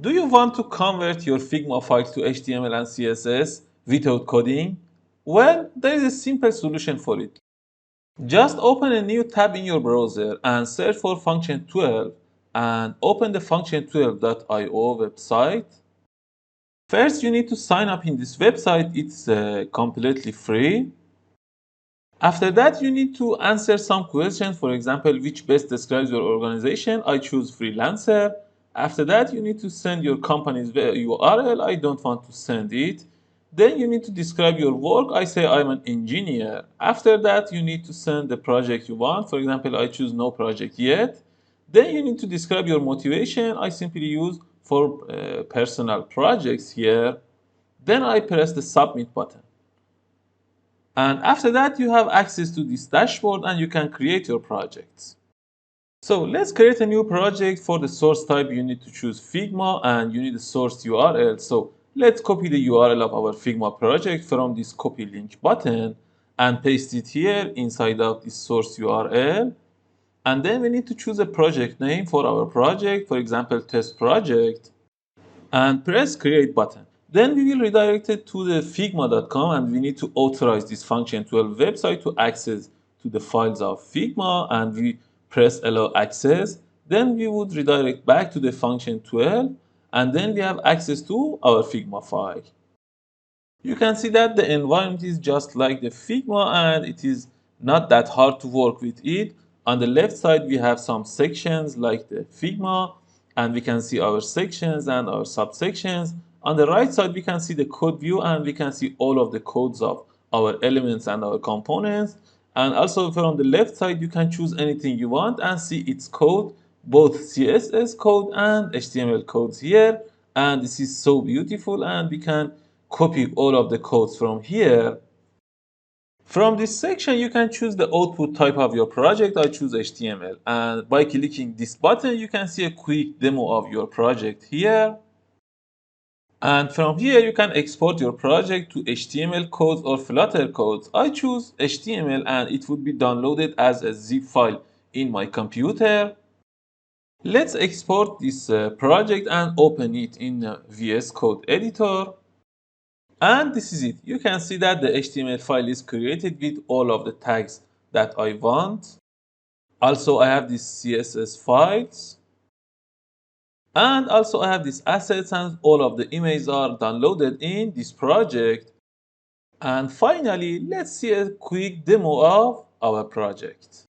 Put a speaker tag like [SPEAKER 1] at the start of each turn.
[SPEAKER 1] Do you want to convert your Figma files to HTML and CSS without coding? Well, there is a simple solution for it. Just open a new tab in your browser and search for function 12 and open the function12.io website. First, you need to sign up in this website. It's completely free. After that, you need to answer some questions. For example, which best describes your organization? I choose freelancer. After that, you need to send your company's URL. I don't want to send it. Then you need to describe your work. I say I'm an engineer. After that, you need to send the project you want. For example, I choose no project yet. Then you need to describe your motivation. I simply use for personal projects here. Then I press the submit button. And after that, you have access to this dashboard and you can create your projects. So let's create a new project. For the source type, you need to choose Figma and you need a source URL. So let's copy the URL of our Figma project from this copy link button and paste it here inside of this source URL. And then we need to choose a project name for our project, for example, test project, and press create button. Then we will redirect it to the figma.com and we need to authorize this function 12 website to access to the files of Figma and we press allow access. Then we would redirect back to the function 12 and then we have access to our Figma file. You can see that the environment is just like the Figma and it is not that hard to work with it. On the left side, we have some sections like the Figma and we can see our sections and our subsections. On the right side, we can see the code view and we can see all of the codes of our elements and our components. And also from the left side, you can choose anything you want and see its code, both CSS code and HTML codes here. And this is so beautiful and we can copy all of the codes from here. From this section, you can choose the output type of your project. I choose HTML. And by clicking this button, you can see a quick demo of your project here. And from here, you can export your project to HTML codes or Flutter codes. I choose HTML and it would be downloaded as a zip file in my computer. Let's export this project and open it in VS Code editor. And this is it. You can see that the HTML file is created with all of the tags that I want. Also, I have these CSS files. And also I have these assets and all of the images are downloaded in this project. And finally, let's see a quick demo of our project.